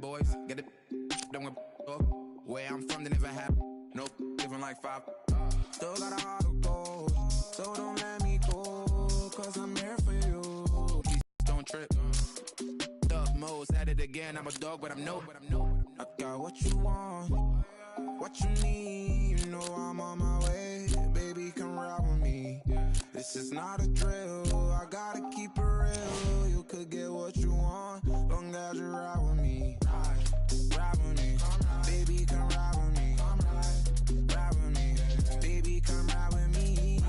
boys, get it done with where I'm from, they never have nope, living like 5. Still got a heart of gold, so don't let me go, cause I'm here for you. Please don't trip. Dog modes, at it again, I'm a dog, but I'm no. I got what you want, what you need, you know I'm on my way. Baby, come ride with me. This is not a drill, I gotta keep it real. You could get what you want, long as you ride with me. Ride with me, baby, come ride with me. Ride with me, baby, come ride with me.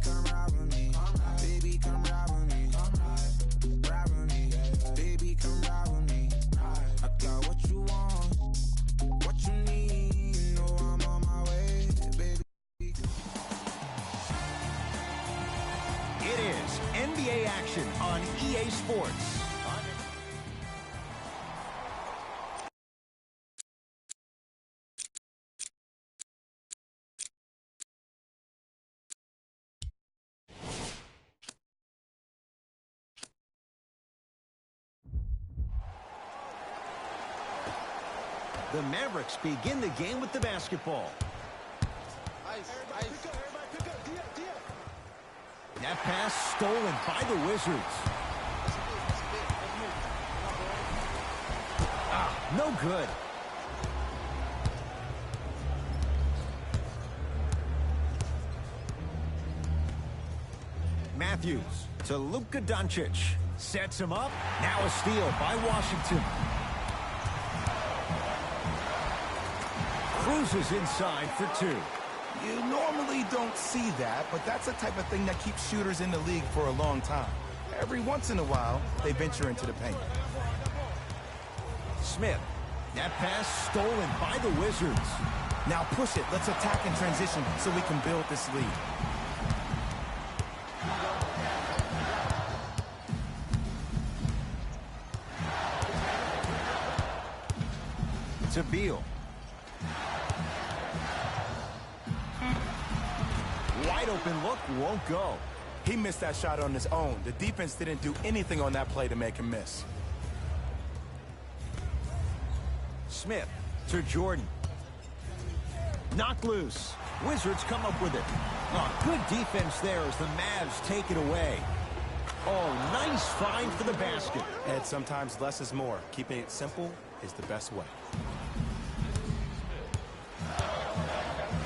Come ride with me, baby, come ride with me. Ride with me, baby, come ride with me. I got what you want, what you need, you know I'm on my way, baby. It is NBA action on EA Sports. The Mavericks begin the game with the basketball. That pass stolen by the Wizards. No good. Matthews to Luka Doncic. Sets him up. Now a steal by Washington. Cruises inside for 2. You normally don't see that, but that's the type of thing that keeps shooters in the league for a long time. Every once in a while, they venture into the paint. Smith. That pass stolen by the Wizards. Now push it. Let's attack in transition so we can build this lead. To Beal. Wide open look, won't go. He missed that shot on his own. The defense didn't do anything on that play to make him miss. Smith to Jordan. Knocked loose. Wizards come up with it. Oh, good defense there as the Mavs take it away. Oh, nice find for the basket. And sometimes less is more. Keeping it simple is the best way.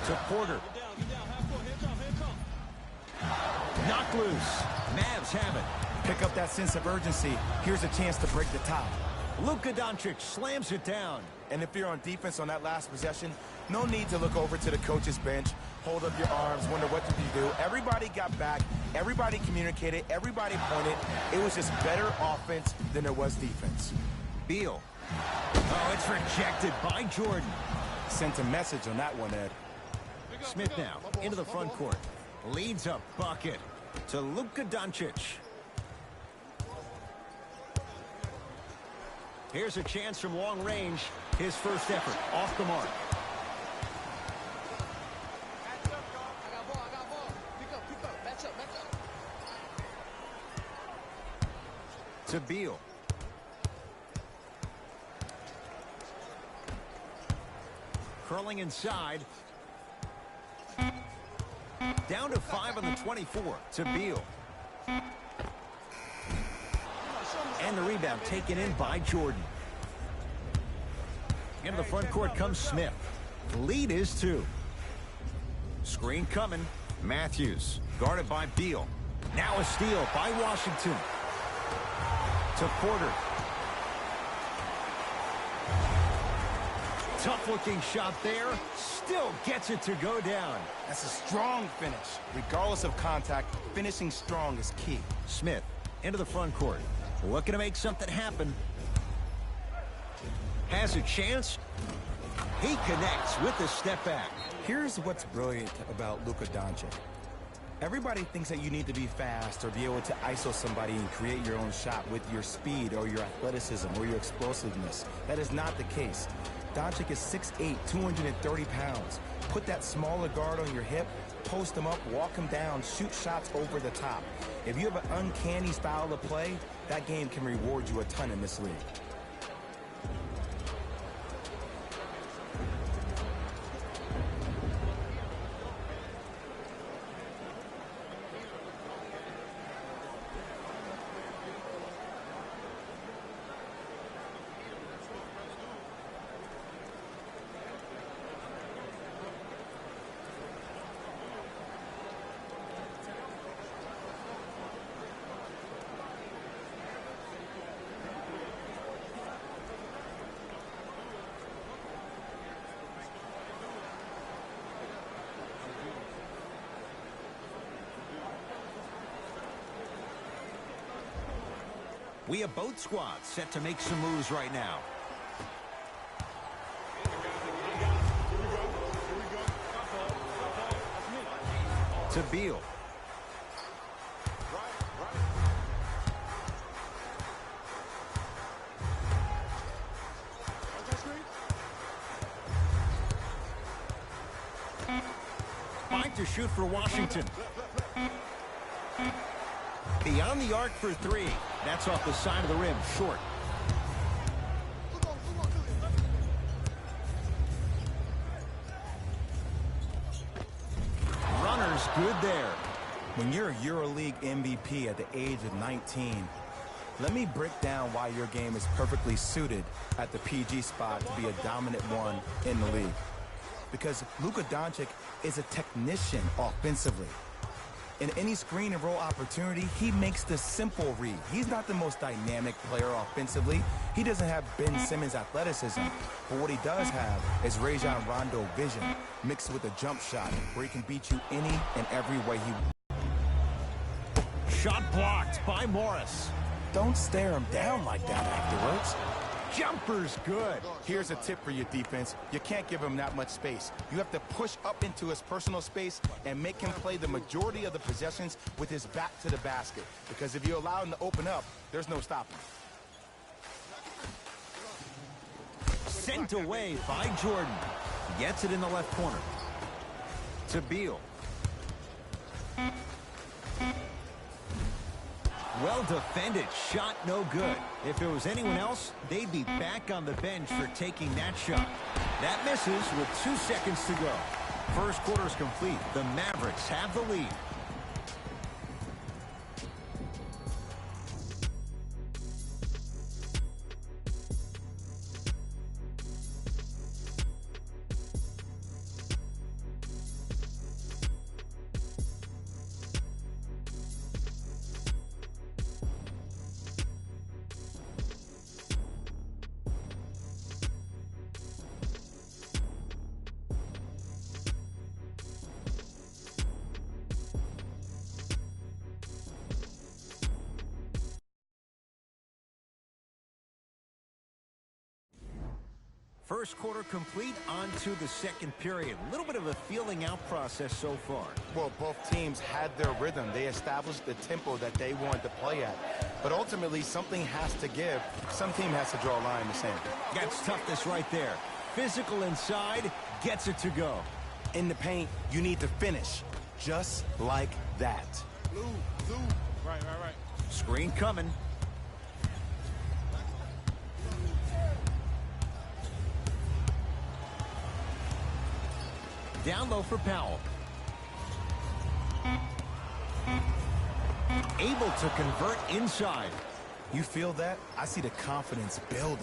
To Porter. Knocked loose. Mavs have it. Pick up that sense of urgency. Here's a chance to break the tie. Luka Doncic slams it down. And if you're on defense on that last possession, no need to look over to the coach's bench, hold up your arms, wonder what did you do. Everybody got back. Everybody communicated. Everybody pointed. It was just better offense than there was defense. Beal. Oh, it's rejected by Jordan. Sent a message on that one, Ed. Smith now into the front court. Leads a bucket to Luka Doncic. Here's a chance from long range. His first effort off the mark. To Beal. Curling inside. Down to 5 on the 24 to Beal. And the rebound taken in by Jordan. Into the front court comes Smith. Lead is 2. Screen coming. Matthews guarded by Beal. Now a steal by Washington. To Porter. Tough-looking shot there. Still gets it to go down. That's a strong finish. Regardless of contact, finishing strong is key. Smith into the front court. Looking to make something happen. Has a chance. He connects with the step back. Here's what's brilliant about Luka Doncic. Everybody thinks that you need to be fast or be able to ISO somebody and create your own shot with your speed or your athleticism or your explosiveness. That is not the case. Doncic is 6'8", 230 pounds. Put that smaller guard on your hip, post him up, walk him down, shoot shots over the top. If you have an uncanny style of play, that game can reward you a ton in this league. We have both squads set to make some moves right now. To Beal. Five to shoot for Washington. Beyond the arc for three. That's off the side of the rim, short. Runner's good there. When you're a EuroLeague MVP at the age of 19, let me break down why your game is perfectly suited at the PG spot to be a dominant one in the league. Because Luka Doncic is a technician offensively. In any screen and roll opportunity, he makes the simple read. He's not the most dynamic player offensively. He doesn't have Ben Simmons' athleticism. But what he does have is Rajon Rondo vision mixed with a jump shot where he can beat you any and every way he... Shot blocked by Morris. Don't stare him down like that afterwards. Jumper's good. Here's a tip for your defense. You can't give him that much space. You have to push up into his personal space and make him play the majority of the possessions with his back to the basket. Because if you allow him to open up, there's no stopping. Sent away by Jordan. Gets it in the left corner. To Beal. Well defended, shot no good. If it was anyone else, they'd be back on the bench for taking that shot. That misses with 2 seconds to go. First quarter's complete. The Mavericks have the lead. First quarter complete, on to the second period. A little bit of a feeling out process so far. Well, both teams had their rhythm. They established the tempo that they wanted to play at. But ultimately, something has to give. Some team has to draw a line in the sand. That's toughness right there. Physical inside, gets it to go. In the paint, you need to finish. Just like that. Blue. Right. Screen coming. Down low for Powell. Able to convert inside. You feel that? I see the confidence building.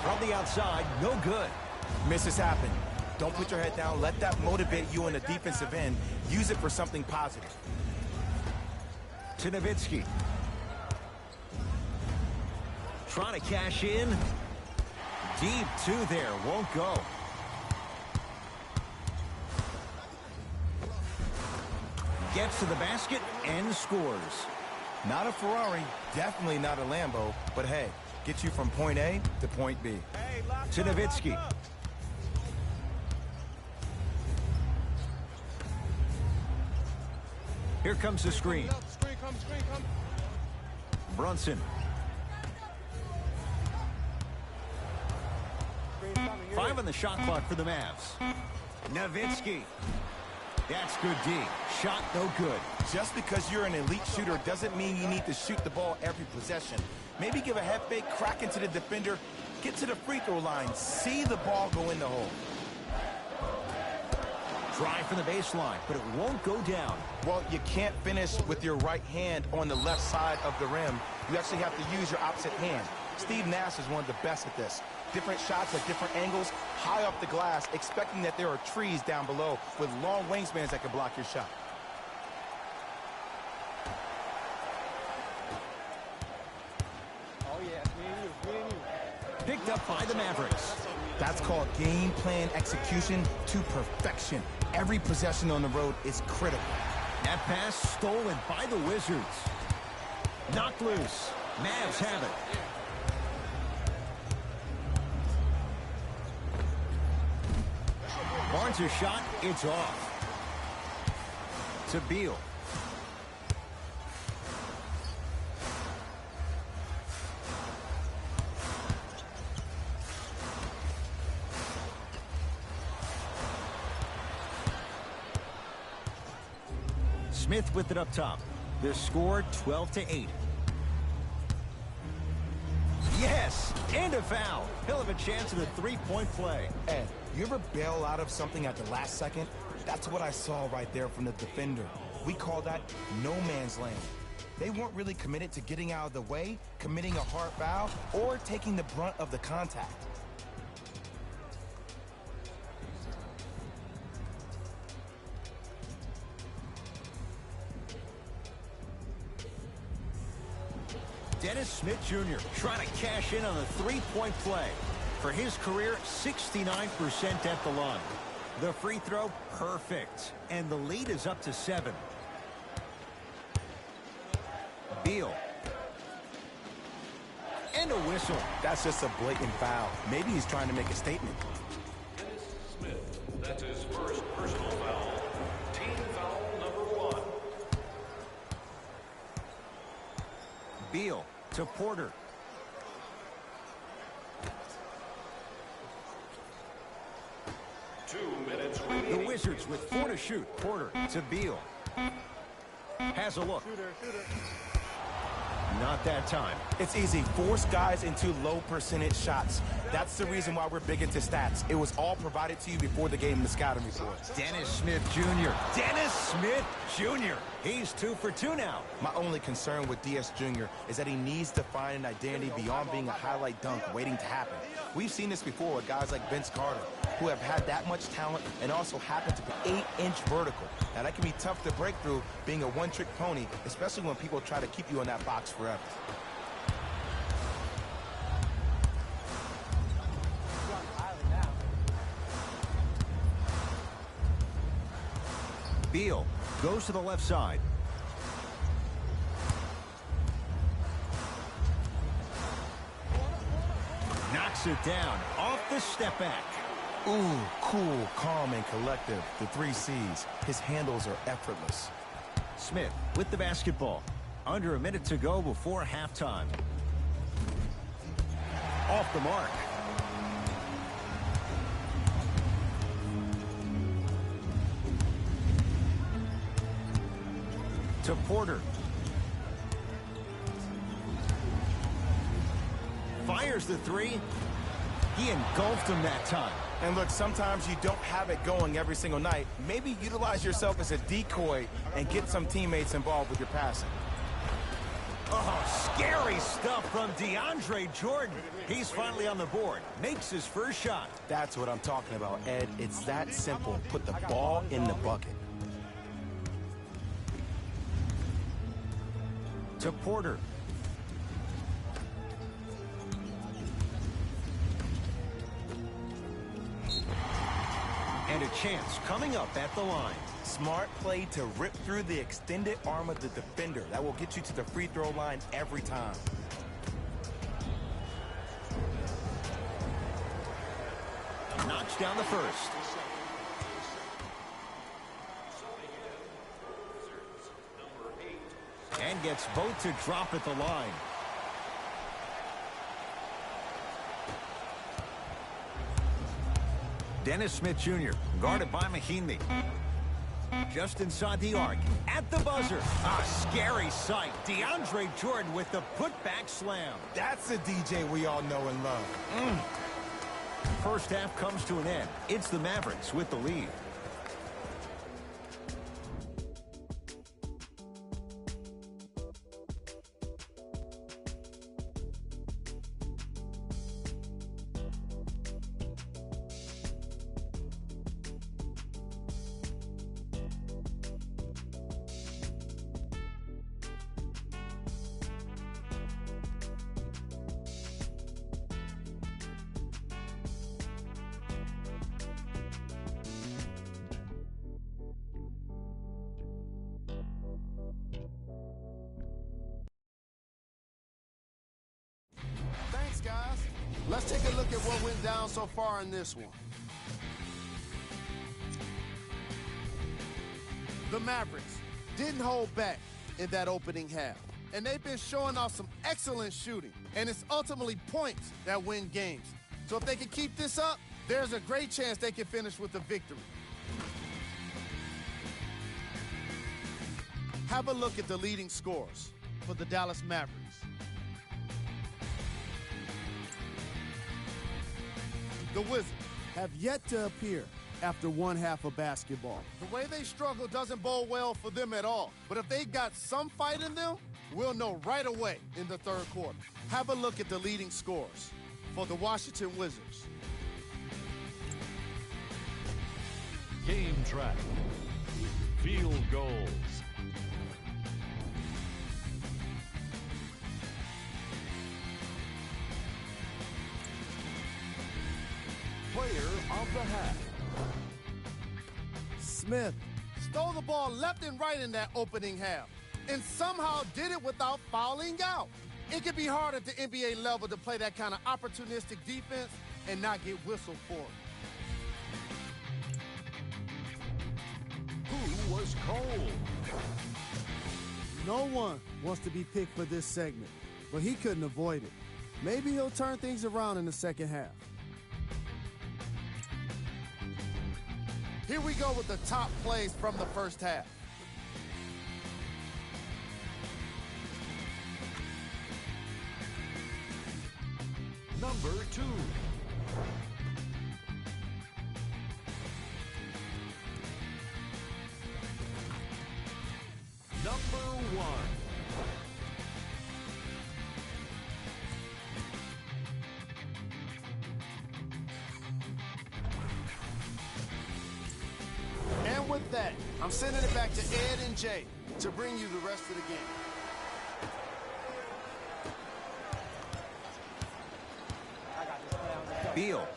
From the outside, no good. Misses happen. Don't put your head down. Let that motivate you on the defensive end. Use it for something positive. To Nowitzki. Trying to cash in. Deep two there. Won't go. Gets to the basket and scores. Not a Ferrari. Definitely not a Lambo. But hey, get you from point A to point B. To Nowitzki. Here comes the screen. Screen come. Brunson. 5 on the shot clock for the Mavs. Nowitzki. That's good D. Shot no good. Just because you're an elite shooter doesn't mean you need to shoot the ball every possession. Maybe give a head fake, crack into the defender, get to the free throw line, see the ball go in the hole. Try from the baseline, but it won't go down. Well, you can't finish with your right hand on the left side of the rim. You actually have to use your opposite hand. Steve Nash is one of the best at this. Different shots at different angles, high off the glass, expecting that there are trees down below with long wingspans that can block your shot. Oh, yeah, me and you. Picked up by the Mavericks. That's called game plan execution to perfection. Every possession on the road is critical. That pass stolen by the Wizards. Knocked loose. Mavs have it. Barnes' shot, it's off. To Beal. Smith with it up top. The score 12-8. Yes, and a foul. He'll have a chance at a three-point play. Ed, you ever bail out of something at the last second? That's what I saw right there from the defender. We call that no man's land. They weren't really committed to getting out of the way, committing a hard foul, or taking the brunt of the contact. Dennis Smith Jr. trying to cash in on a three-point play. For his career, 69% at the line. The free throw, perfect. And the lead is up to 7. Beal. And a whistle. That's just a blatant foul. Maybe he's trying to make a statement. Dennis Smith, that's his first personal foul. Team foul number 1. Beal to Porter. The Wizards with 4 to shoot. Porter to Beal. Has a look. Not that time. It's easy. Force guys into low percentage shots. That's the reason why we're big into stats. It was all provided to you before the game in the scouting report. Dennis Smith Jr. Dennis Smith Jr. He's 2 for 2 now. My only concern with DS Jr. is that he needs to find an identity beyond being a highlight dunk waiting to happen. We've seen this before with guys like Vince Carter, who have had that much talent and also happen to be 8-inch vertical. Now, that can be tough to break through being a one-trick pony, especially when people try to keep you in that box forever. Beal goes to the left side. Knocks it down off the step back. Ooh, cool, calm, and collective. The 3 C's. His handles are effortless. Smith with the basketball. Under a minute to go before halftime. Off the mark. To Porter. Fires the 3. He engulfed him that time. And look, sometimes you don't have it going every single night. Maybe utilize yourself as a decoy and get some teammates involved with your passing. Oh, scary stuff from DeAndre Jordan. He's finally on the board. Makes his first shot. That's what I'm talking about, Ed. It's that simple. Put the ball in the bucket. To Porter. And a chance coming up at the line. Smart play to rip through the extended arm of the defender. That will get you to the free throw line every time. Knocks down the first. And gets both to drop at the line. Dennis Smith Jr. guarded by Mahinmi. Just inside the arc. At the buzzer. A scary sight. DeAndre Jordan with the putback slam. That's a DJ we all know and love. First half comes to an end. It's the Mavericks with the lead. guys. Let's take a look at what went down so far in this one. The Mavericks didn't hold back in that opening half, and they've been showing off some excellent shooting, and it's ultimately points that win games. So if they can keep this up, there's a great chance they can finish with a victory. Have a look at the leading scorers for the Dallas Mavericks. The Wizards have yet to appear after one half of basketball. The way they struggle doesn't bode well for them at all. But if they got some fight in them, we'll know right away in the third quarter. Have a look at the leading scorers for the Washington Wizards. Game track. Field goals. Player of the half. Smith stole the ball left and right in that opening half and somehow did it without fouling out. It can be hard at the NBA level to play that kind of opportunistic defense and not get whistled for it. Who was cold? No one wants to be picked for this segment, but he couldn't avoid it. Maybe he'll turn things around in the second half. Here we go with the top plays from the first half. Number 2. Number 1. And with that, I'm sending it back to Ed and Jay to bring you the rest of the game. Beal.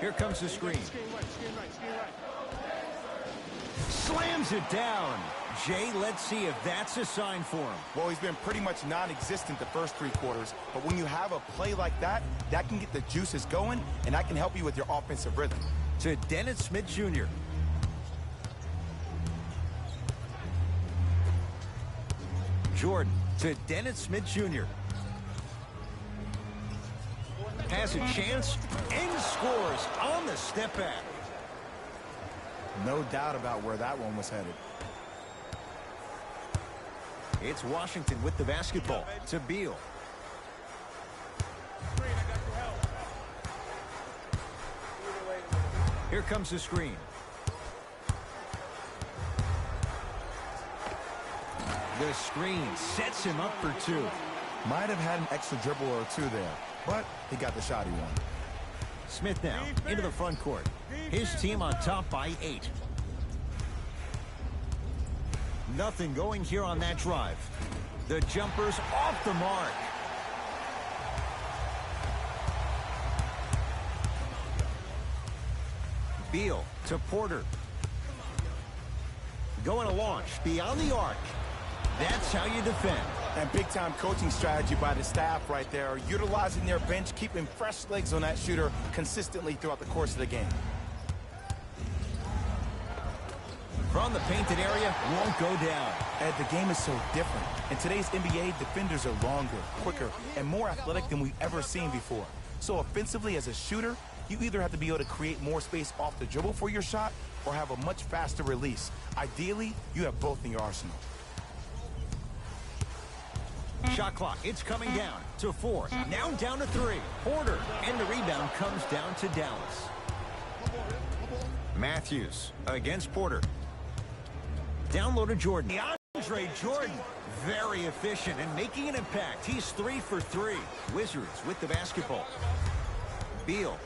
Here comes the screen. Screen right. Slams it down. Jay, let's see if that's a sign for him. Well, he's been pretty much non-existent the first 3 quarters, but when you have a play like that, that can get the juices going, and that can help you with your offensive rhythm. To Dennis Smith Jr. Jordan to Dennis Smith Jr. Has a chance and scores on the step back. No doubt about where that one was headed. It's Washington with the basketball to Beal. Here comes the screen. The screen sets him up for 2. Might have had an extra dribble or 2 there, but he got the shot he wanted. Smith now into the front court. His team on top by 8. Nothing going here on that drive. The jumper's off the mark. Beal to Porter. Going to launch beyond the arc. That's how you defend. And big-time coaching strategy by the staff right there, utilizing their bench, keeping fresh legs on that shooter consistently throughout the course of the game. From the painted area, won't go down. Ed, the game is so different. In today's NBA, defenders are longer, quicker, and more athletic than we've ever seen before. So offensively, as a shooter, you either have to be able to create more space off the dribble for your shot or have a much faster release. Ideally, you have both in your arsenal. Shot clock, it's coming down to 4. Now down to 3. Porter, and the rebound comes down to Dallas. Matthews against Porter. Down low to Jordan. DeAndre Jordan, very efficient and making an impact. He's 3 for 3. Wizards with the basketball. Beal.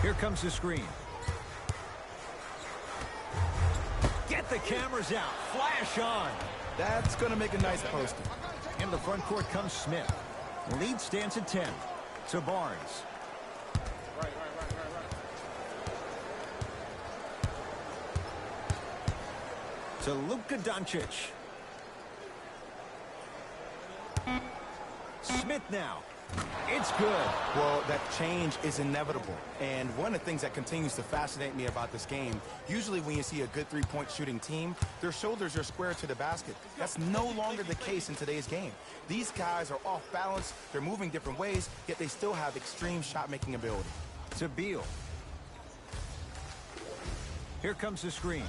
Here comes the screen. Get the cameras out. Flash on. That's going to make a nice poster. In the front court comes Smith. Lead stands at 10. To Barnes. Right. To Luka Doncic. Smith now. It's good. Well, that change is inevitable. And one of the things that continues to fascinate me about this game, usually when you see a good three-point shooting team, their shoulders are square to the basket. That's no longer the case in today's game. These guys are off balance, they're moving different ways, yet they still have extreme shot-making ability. To Beal. Here comes the screen.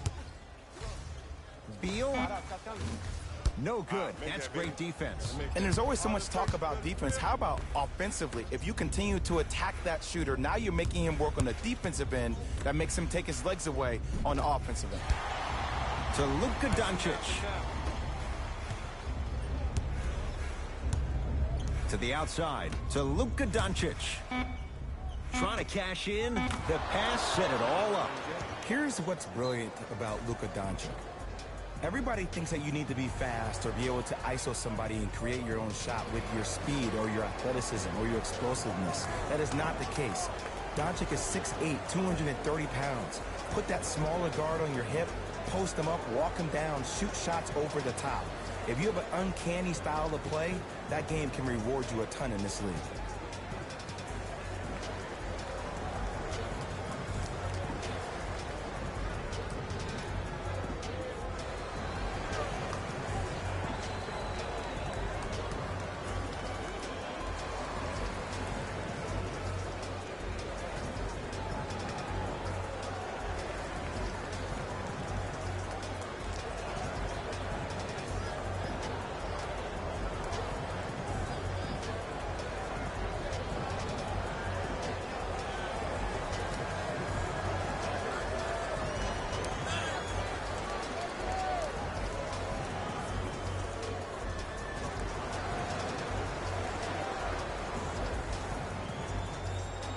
Beal. No good. That's great defense. And there's always so much talk about defense. How about offensively? If you continue to attack that shooter, now you're making him work on the defensive end. That makes him take his legs away on the offensive end. To Luka Doncic. To the outside. To Luka Doncic. Trying to cash in. The pass set it all up. Here's what's brilliant about Luka Doncic. Everybody thinks that you need to be fast or be able to ISO somebody and create your own shot with your speed or your athleticism or your explosiveness. That is not the case. Doncic is 6'8", 230 pounds. Put that smaller guard on your hip, post him up, walk him down, shoot shots over the top. If you have an uncanny style of play, that game can reward you a ton in this league.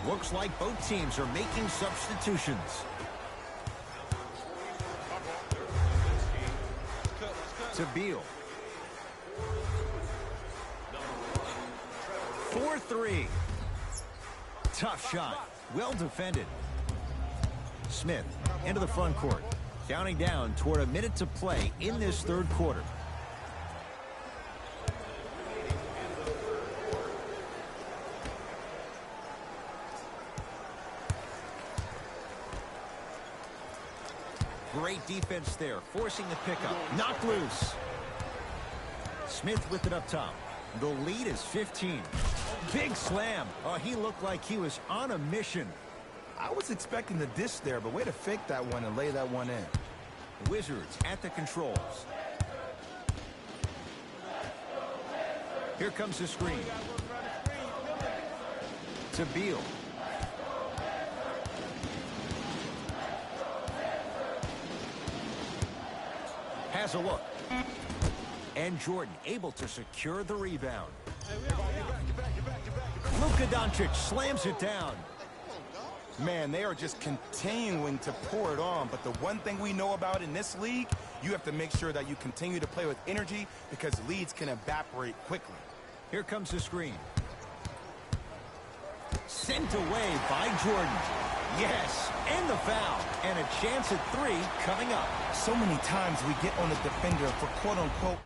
Looks like both teams are making substitutions. To Beal. 4-3. Tough shot. Well defended. Smith into the front court. Counting down toward a minute to play in this third quarter. Great defense there, forcing the pickup. Knocked loose. Smith with it up top. The lead is 15. Big slam. Oh, he looked like he was on a mission. I was expecting the dish there, but way to fake that one and lay that one in. The Wizards at the controls. Here comes the screen. To Beal. Has a look. And Jordan able to secure the rebound. Luka Doncic slams it down. Man, they are just continuing to pour it on. But the one thing we know about in this league, you have to make sure that you continue to play with energy because leads can evaporate quickly. Here comes the screen. Sent away by Jordan. Yes, and the foul. And a chance at 3 coming up. So many times we get on the defender for quote-unquote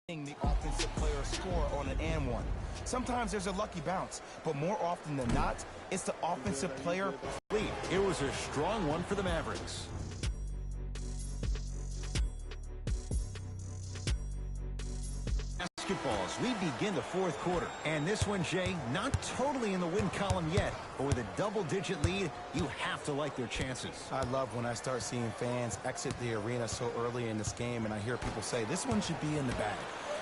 the offensive player score on an and one. Sometimes there's a lucky bounce, but more often than not, it's the offensive player lead. It was a strong one for the Mavericks. Basketballs, we begin the fourth quarter. And this one, Jay, not totally in the win column yet, but with a double-digit lead, you have to like their chances. I love when I start seeing fans exit the arena so early in this game, and I hear people say, this one should be in the bag.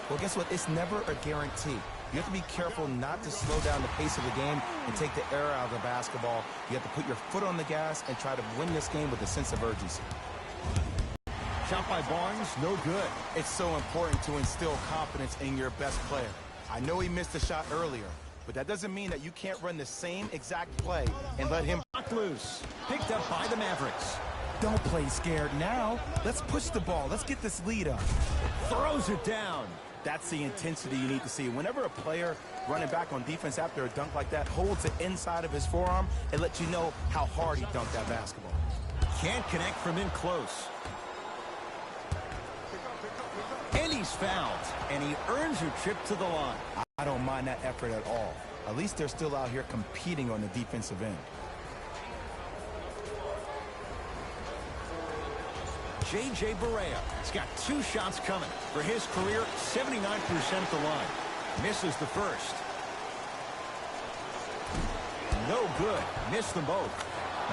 Well, guess what? It's never a guarantee. You have to be careful not to slow down the pace of the game and take the air out of the basketball. You have to put your foot on the gas and try to win this game with a sense of urgency. Shot by Barnes, no good. It's so important to instill confidence in your best player. I know he missed a shot earlier, but that doesn't mean that you can't run the same exact play and let him knocked loose. Picked up by the Mavericks. Don't play scared now. Let's push the ball. Let's get this lead up. Throws it down. That's the intensity you need to see. Whenever a player running back on defense after a dunk like that holds the inside of his forearm, it lets you know how hard he dunked that basketball. Can't connect from in close. And he's fouled, and he earns a trip to the line. I don't mind that effort at all. At least they're still out here competing on the defensive end. J.J. Barea has got 2 shots coming. For his career, 79% at the line. Misses the first. No good. Missed them both.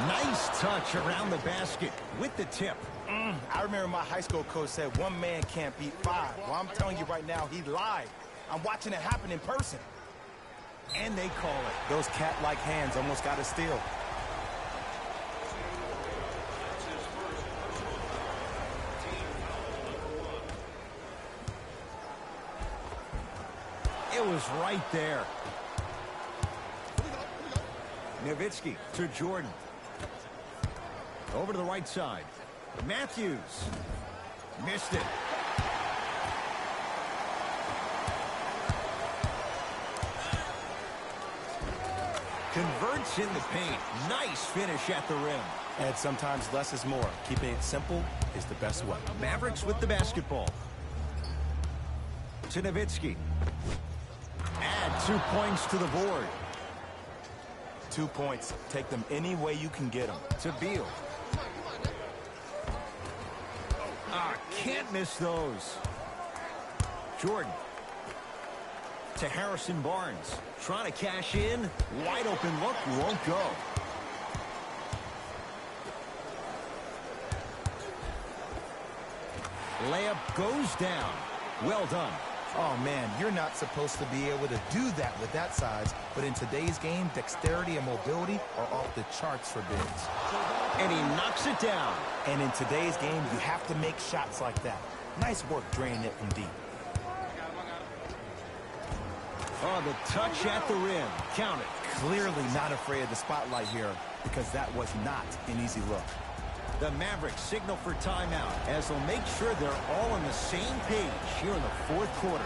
Nice touch around the basket with the tip. I remember my high school coach said 1 man can't beat 5. Well, I'm telling you right now, he lied. I'm watching it happen in person. And they call it. Those cat-like hands almost got a steal. It was right there. Nowitzki to Jordan. Over to the right side. Matthews. Missed it. Converts in the paint. Nice finish at the rim. And sometimes less is more. Keeping it simple is the best way. Mavericks with the basketball. To Nowitzki. Add 2 points to the board. 2 points. Take them any way you can get them. To Beal. Can't miss those. Jordan. To Harrison Barnes. Trying to cash in. Wide open look. Won't go. Layup goes down. Well done. Oh, man, you're not supposed to be able to do that with that size, but in today's game, dexterity and mobility are off the charts for bigs. And he knocks it down. And in today's game, you have to make shots like that. Nice work draining it from deep. Oh, the touch at the rim. Count it. Clearly not afraid of the spotlight here because that was not an easy look. The Mavericks signal for timeout as they'll make sure they're all on the same page here in the 4th quarter.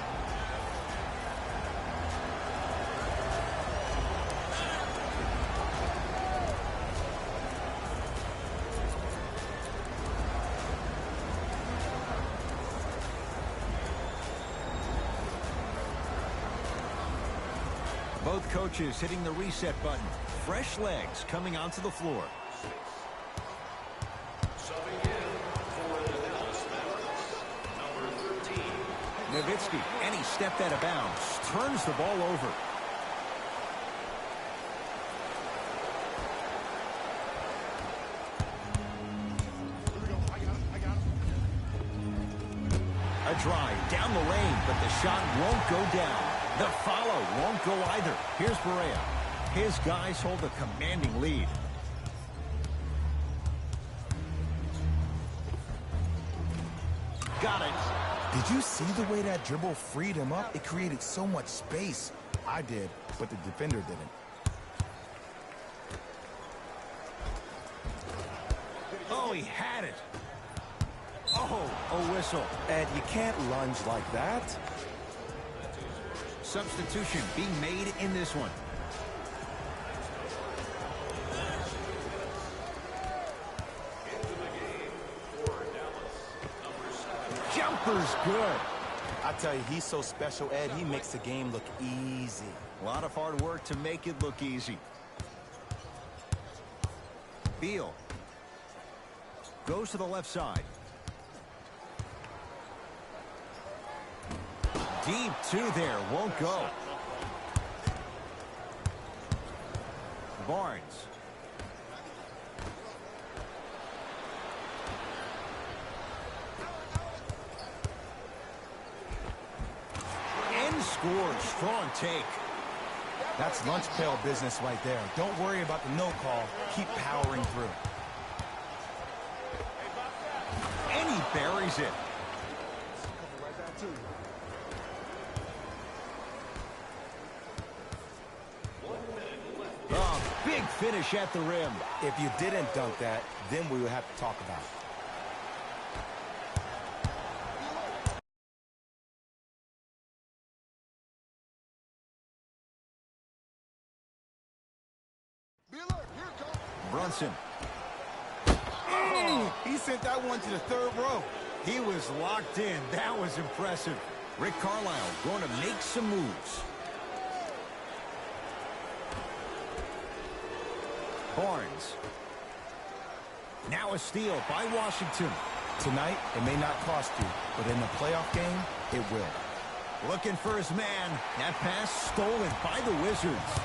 Both coaches hitting the reset button. Fresh legs coming onto the floor. Nowitzki, and he stepped out of bounds. Turns the ball over. A drive down the lane, but the shot won't go down. The follow won't go either. Here's Barea. His guys hold a commanding lead. Got it. Did you see the way that dribble freed him up? It created so much space. I did, but the defender didn't. Oh, he had it. Oh, a whistle. Ed, you can't lunge like that. Substitution being made in this one. Jumper's good. I tell you, he's so special, Ed. He makes the game look easy. A lot of hard work to make it look easy. Beal goes to the left side. Deep 2 there, won't go. Barnes. And scores. Strong take. That's lunch pail business right there. Don't worry about the no call. Keep powering through. And he buries it. Oh, big finish at the rim. If you didn't dunk that, then we would have to talk about it. Johnson. He sent that one to the third row. He was locked in. That was impressive. Rick Carlisle going to make some moves. Barnes. Now a steal by Washington. Tonight, it may not cost you, but in the playoff game, it will. Looking for his man. That pass stolen by the Wizards.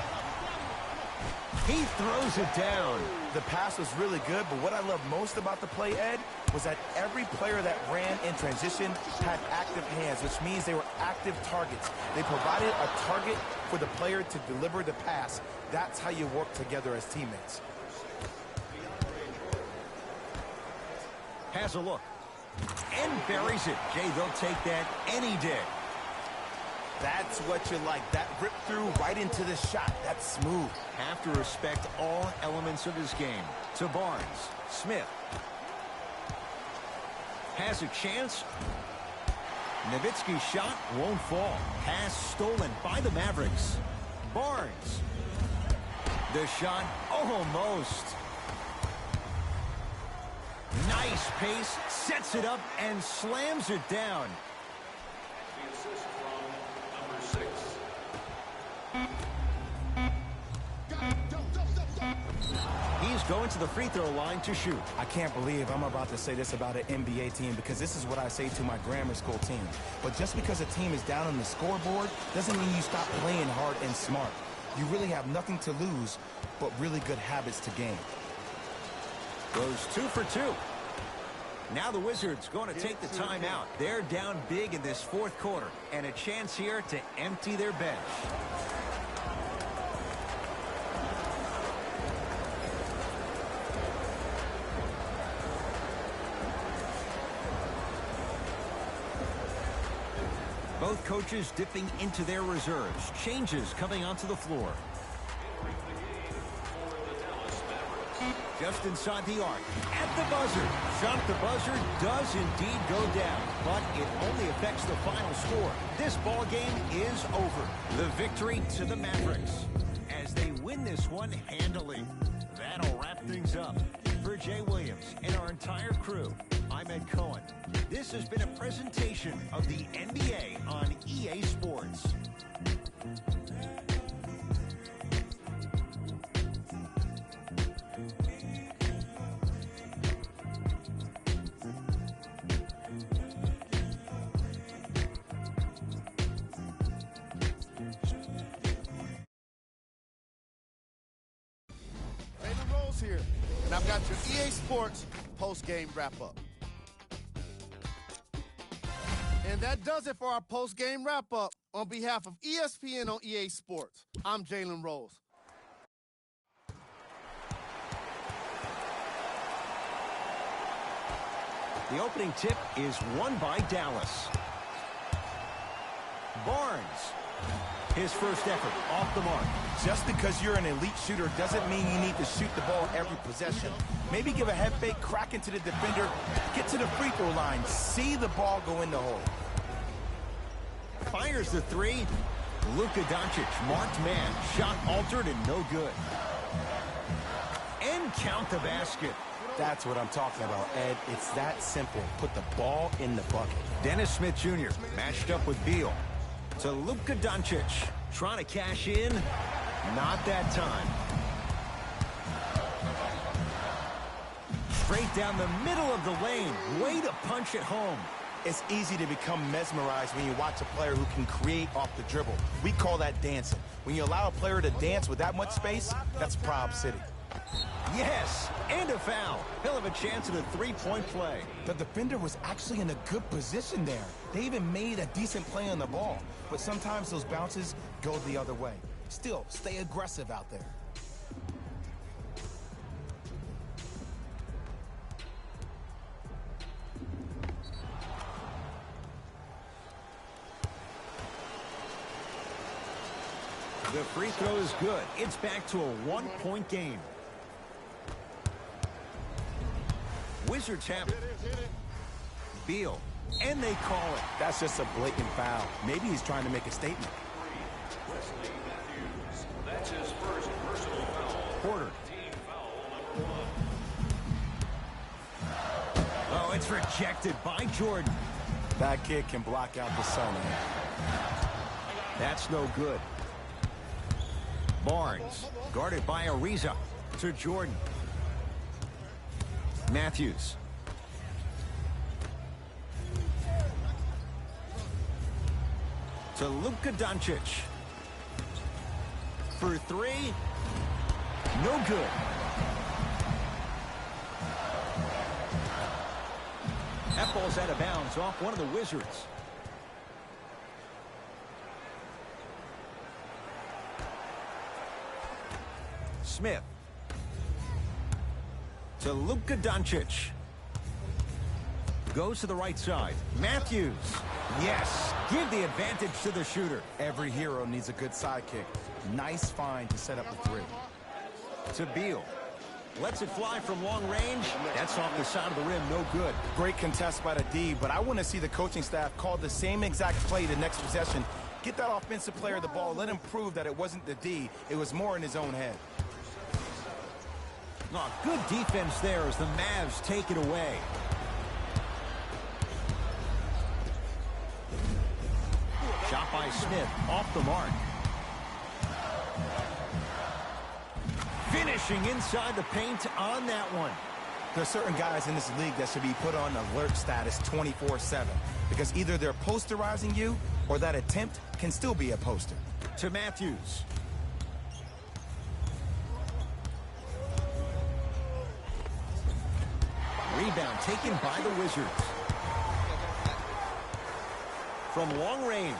He throws it down. The pass was really good, but what I love most about the play, Ed, was that every player that ran in transition had active hands, which means they were active targets. They provided a target for the player to deliver the pass. That's how you work together as teammates. Has a look. And buries it. Jay, they'll take that any day. That's what you like. That rip through right into the shot. That's smooth. Have to respect all elements of his game. To Barnes. Smith. Has a chance. Nowitzki's shot won't fall. Pass stolen by the Mavericks. Barnes. The shot almost. Nice pace. Sets it up and slams it down. The assist from number 6. He's going to the free throw line to shoot. I can't believe I'm about to say this about an NBA team because this is what I say to my grammar school team. But just because a team is down on the scoreboard doesn't mean you stop playing hard and smart. You really have nothing to lose but really good habits to gain. Goes 2 for 2. Now the Wizards going to take the timeout. They're down big in this fourth quarter and a chance here to empty their bench. Both coaches dipping into their reserves. Changes coming onto the floor. Just inside the arc. At the buzzer. Shot the buzzer does indeed go down, but it only affects the final score. This ball game is over. The victory to the Mavericks as they win this one handily. That'll wrap things up. For Jay Williams and our entire crew, I'm Ed Cohen. This has been a presentation of the NBA on EA Sports. Here, and I've got your EA Sports post-game wrap-up. And that does it for our post-game wrap-up. On behalf of ESPN on EA Sports, I'm Jalen Rose. The opening tip is won by Dallas. Barnes. His first effort off the mark. Just because you're an elite shooter doesn't mean you need to shoot the ball every possession. Maybe give a head fake, crack into the defender, get to the free throw line, see the ball go in the hole. Fires the three. Luka Doncic, marked man, shot altered and no good. And count the basket. That's what I'm talking about, Ed. It's that simple. Put the ball in the bucket. Dennis Smith Jr. matched up with Beal. To Luka Doncic, trying to cash in, not that time. Straight down the middle of the lane, way to punch it home. It's easy to become mesmerized when you watch a player who can create off the dribble. We call that dancing. When you allow a player to dance with that much space, that's Prob City. Yes, and a foul. He'll have a chance at a three-point play. The defender was actually in a good position there. They even made a decent play on the ball. But sometimes those bounces go the other way. Still, stay aggressive out there. The free throw is good. It's back to a one-point game. Wizards have it. Beal. And they call it. That's just a blatant foul. Maybe he's trying to make a statement. That's his first personal foul. Porter. Team foul number 1. It's rejected by Jordan. That kid can block out the sun, man. That's no good. Barnes, guarded by Ariza. To Jordan. Matthews. To Luka Doncic. For three. No good. That ball's out of bounds off one of the Wizards. Smith. To Luka Doncic. Goes to the right side. Matthews. Yes. Give the advantage to the shooter. Every hero needs a good sidekick. Nice find to set up a three. To Beal. Lets it fly from long range. That's off the side of the rim. No good. Great contest by the D, but I want to see the coaching staff call the same exact play the next possession. Get that offensive player the ball. Let him prove that it wasn't the D. It was more in his own head. Oh, good defense there as the Mavs take it away. Shot by Smith, off the mark. Finishing inside the paint on that one. There are certain guys in this league that should be put on alert status 24/7 because either they're posterizing you or that attempt can still be a poster. To Matthews. Rebound taken by the Wizards. From long range.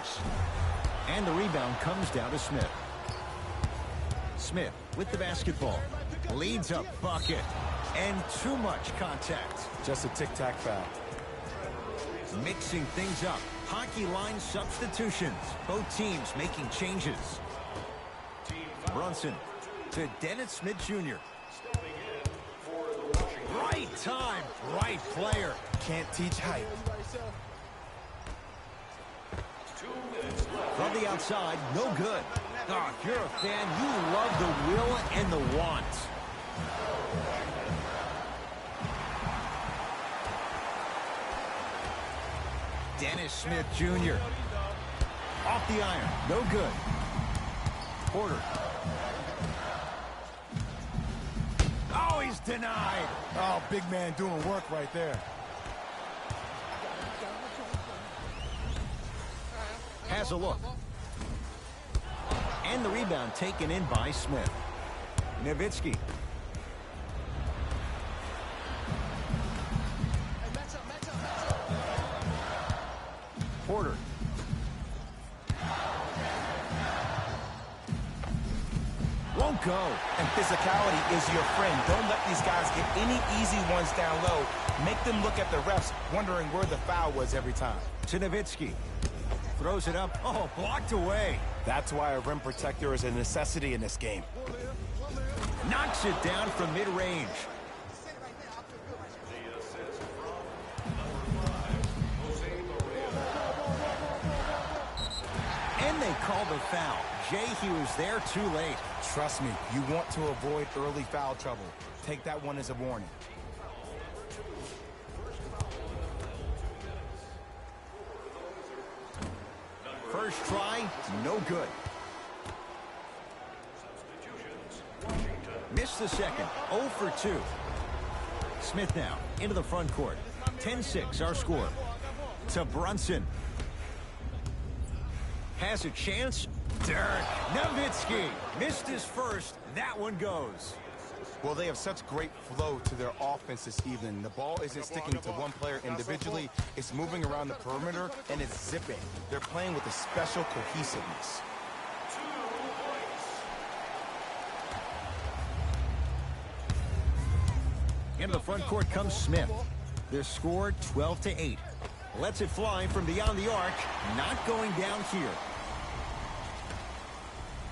And the rebound comes down to Smith. Smith with the basketball. Leads a bucket. And too much contact. Just a tic-tac foul. Mixing things up. Hockey line substitutions. Both teams making changes. Brunson to Dennis Smith Jr. Right time, right player. Can't teach height. From the outside, no good. Oh, if you're a fan, you love the will and the want. Dennis Smith Jr. Off the iron, no good. Porter. Oh, he's denied. Oh, big man doing work right there. Has a look. And the rebound taken in by Smith. Nowitzki. Porter. Won't go. And physicality is your friend. Don't let these guys get any easy ones down low. Make them look at the refs, wondering where the foul was every time. To Nowitzki. Throws it up. Oh, blocked away. That's why a rim protector is a necessity in this game. Knocks it down from mid-range. And they call the foul. Jay, he was there too late. Trust me, you want to avoid early foul trouble. Take that one as a warning. First try, no good. Missed the second, 0 for 2. Smith now, into the front court. 10-6, our score. To Brunson. Has a chance. Dirk Nowitzki missed his first. That one goes. Well, they have such great flow to their offense this evening. The ball isn't sticking to one player individually. It's moving around the perimeter, and it's zipping. They're playing with a special cohesiveness. Into the front court comes Smith. Their score 12-8. Lets it fly from beyond the arc. Not going down here.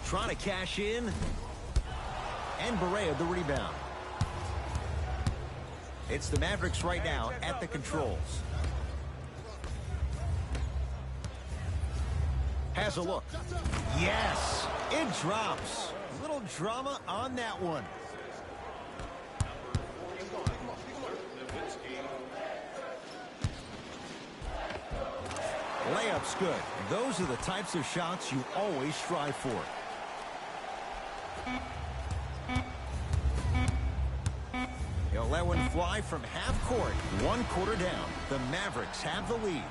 Trying to cash in. And Barea the rebound. It's the Mavericks right now at the controls. Has a look. Yes, it drops. A little drama on that one. Layup's good. Those are the types of shots you always strive for. He'll let one fly from half court. 1 quarter down. The Mavericks have the lead.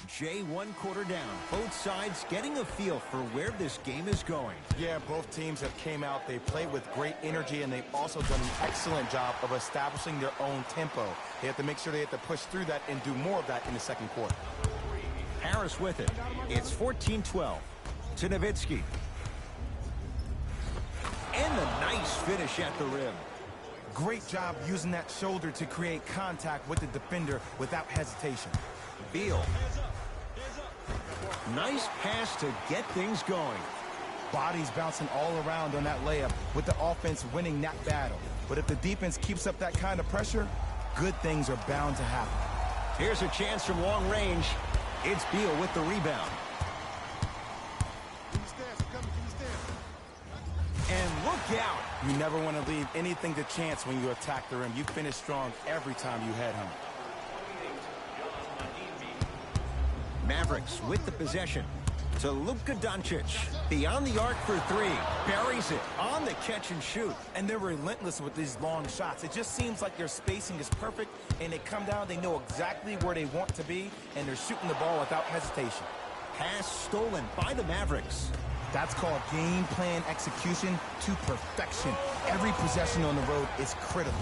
Jay, 1 quarter down. Both sides getting a feel for where this game is going. Yeah, both teams have came out. They played with great energy, and they've also done an excellent job of establishing their own tempo. They have to make sure they have to push through that and do more of that in the second quarter. Harris with it. It's 14-12 to Nowitzki. And the nice finish at the rim. Great job using that shoulder to create contact with the defender without hesitation. Beal. Nice pass to get things going. Bodies bouncing all around on that layup with the offense winning that battle. But if the defense keeps up that kind of pressure, good things are bound to happen. Here's a chance from long range. It's Beal with the rebound. And look out. You never want to leave anything to chance when you attack the rim. You finish strong every time you head home. Mavericks with the possession to Luka Doncic. Beyond the arc for 3. Buries it on the catch and shoot. And they're relentless with these long shots. It just seems like their spacing is perfect, and they come down, they know exactly where they want to be, and they're shooting the ball without hesitation. Pass stolen by the Mavericks. That's called game plan execution to perfection. Every possession on the road is critical.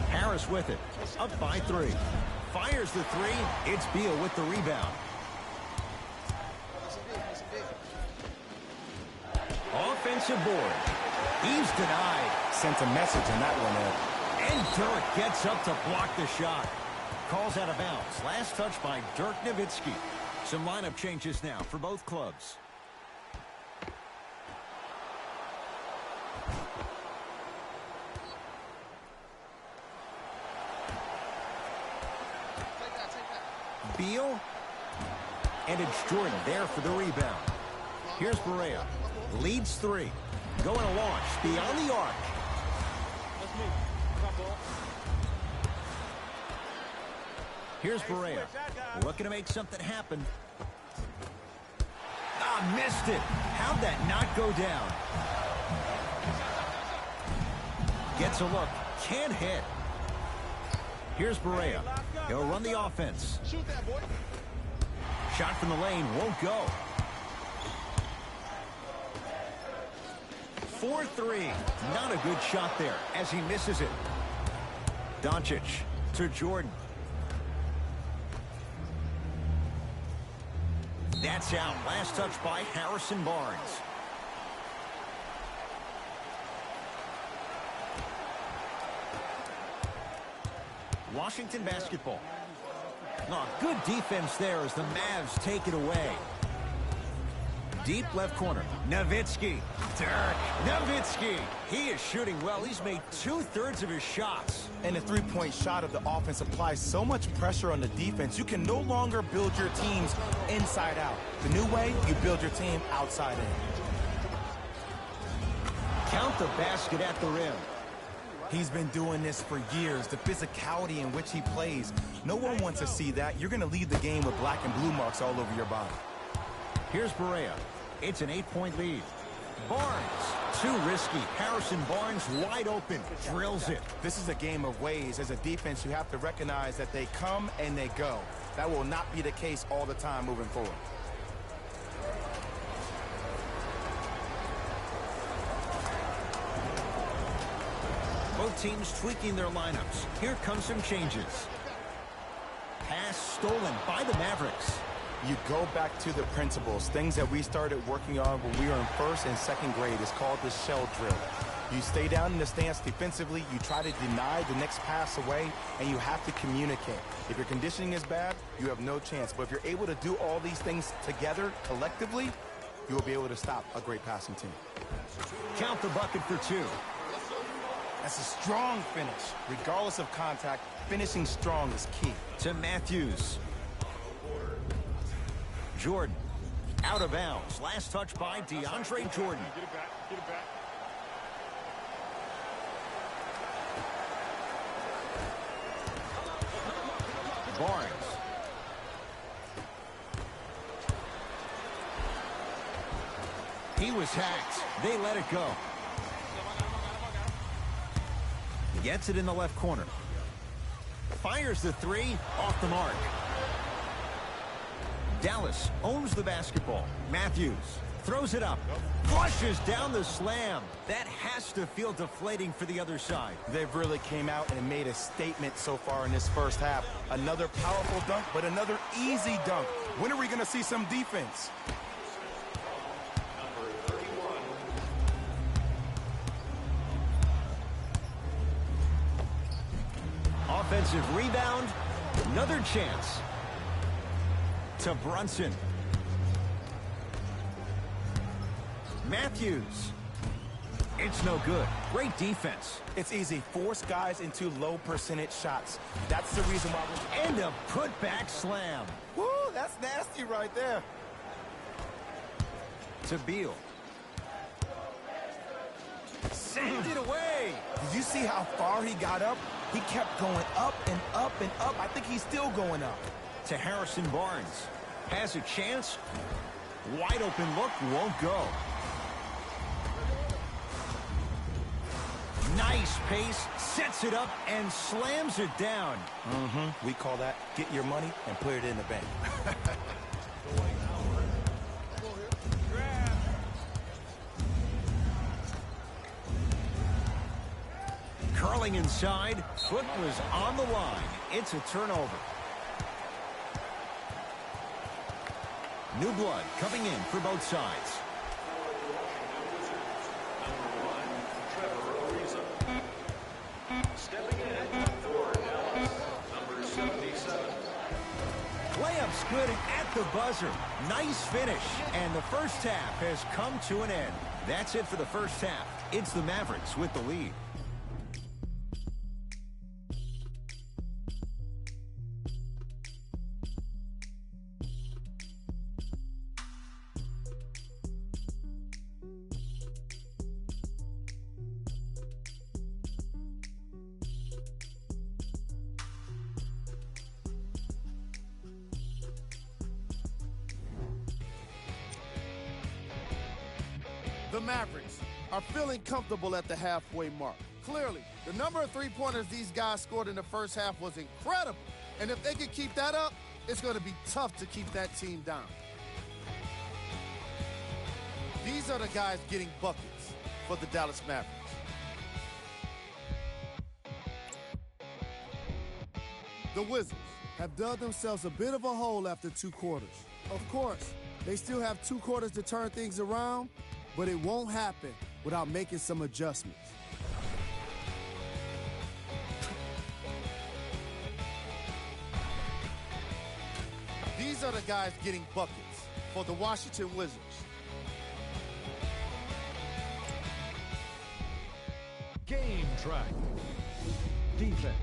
Harris with it. Up by 3. Fires the 3. It's Beal with the rebound. Offensive board. He's denied. Sent a message on that one, Ed. And Dirk gets up to block the shot. Calls out of bounds. Last touch by Dirk Nowitzki. Some lineup changes now for both clubs. Beal. And it's Jordan there for the rebound. Here's Barea. Leads 3. Going to launch beyond the arc. Here's Barea. Looking to make something happen. Ah, missed it. How'd that not go down? Gets a look. Can't hit. Here's Barea. He'll run the offense. Shot from the lane won't go. 4-3. Not a good shot there as he misses it. Doncic to Jordan. That's out. Last touch by Harrison Barnes. Washington basketball. Oh, good defense there as the Mavs take it away. Deep left corner. Nowitzki. Dirk Nowitzki. He is shooting well. He's made 2/3 of his shots. And the three-point shot of the offense applies so much pressure on the defense, you can no longer build your teams inside out. The new way, you build your team outside in. Count the basket at the rim. He's been doing this for years. The physicality in which he plays. No one wants to see that. You're going to lead the game with black and blue marks all over your body. Here's Barea. It's an 8-point lead. Barnes, too risky. Harrison Barnes wide open. Drills it. This is a game of ways. As a defense, you have to recognize that they come and they go. That will not be the case all the time moving forward. Both teams tweaking their lineups. Here come some changes. Pass stolen by the Mavericks. You go back to the principles, things that we started working on when we were in first and second grade. It's called the shell drill. You stay down in the stance defensively, you try to deny the next pass away, and you have to communicate. If your conditioning is bad, you have no chance. But if you're able to do all these things together, collectively, you will be able to stop a great passing team. Count the bucket for 2. That's a strong finish. Regardless of contact, finishing strong is key. To Matthews. Jordan. Out of bounds. Last touch by DeAndre Jordan. Barnes. He was hacked. They let it go. Gets it in the left corner. Fires the three, off the mark. Dallas owns the basketball. Matthews throws it up. Flushes down the slam. That has to feel deflating for the other side. They've really came out and made a statement so far in this first half. Another powerful dunk, but another easy dunk. When are we going to see some defense? Offensive rebound. Another chance. To Brunson. Matthews. It's no good. Great defense. It's easy. Force guys into low percentage shots. That's the reason why we... And a putback slam. Woo, that's nasty right there. To Beal. Send it away. Did you see how far he got up? He kept going up and up and up. I think he's still going up. To Harrison Barnes. Has a chance. Wide open look, won't go. Nice pace, sets it up and slams it down. We call that get your money and put it in the bank. Curling inside, foot was on the line. It's a turnover. New blood coming in for both sides. Stepping in for Dallas, number 77. Layup's good at the buzzer. Nice finish. And the first half has come to an end. That's it for the first half. It's the Mavericks with the lead. The Mavericks are feeling comfortable at the halfway mark. Clearly, the number of three-pointers these guys scored in the first half was incredible. And if they can keep that up, it's going to be tough to keep that team down. These are the guys getting buckets for the Dallas Mavericks. The Wizards have dug themselves a bit of a hole after two quarters. Of course, they still have 2 quarters to turn things around, but it won't happen without making some adjustments. These are the guys getting buckets for the Washington Wizards. Game track. Defense.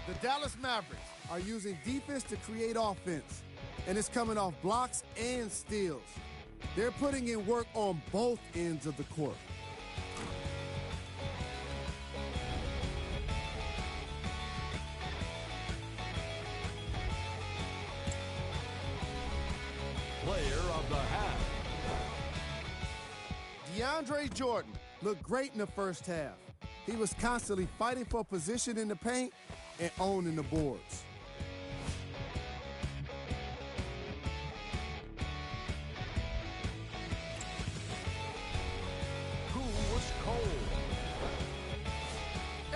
The Dallas Mavericks are using defense to create offense, and it's coming off blocks and steals. They're putting in work on both ends of the court. Player of the half. DeAndre Jordan looked great in the first half. He was constantly fighting for position in the paint and owning the boards.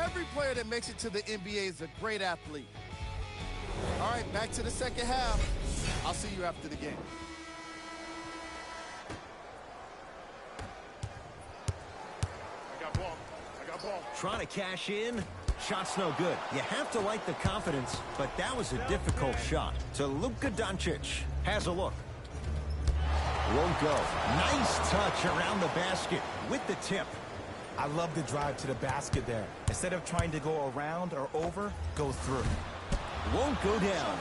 Every player that makes it to the NBA is a great athlete. All right, back to the second half. I'll see you after the game. I got ball. Trying to cash in. Shot's no good. You have to like the confidence, but that was a difficult shot. To Luka Doncic. Has a look. Won't go. Nice touch around the basket with the tip. I love the drive to the basket there. Instead of trying to go around or over, go through. Won't go down.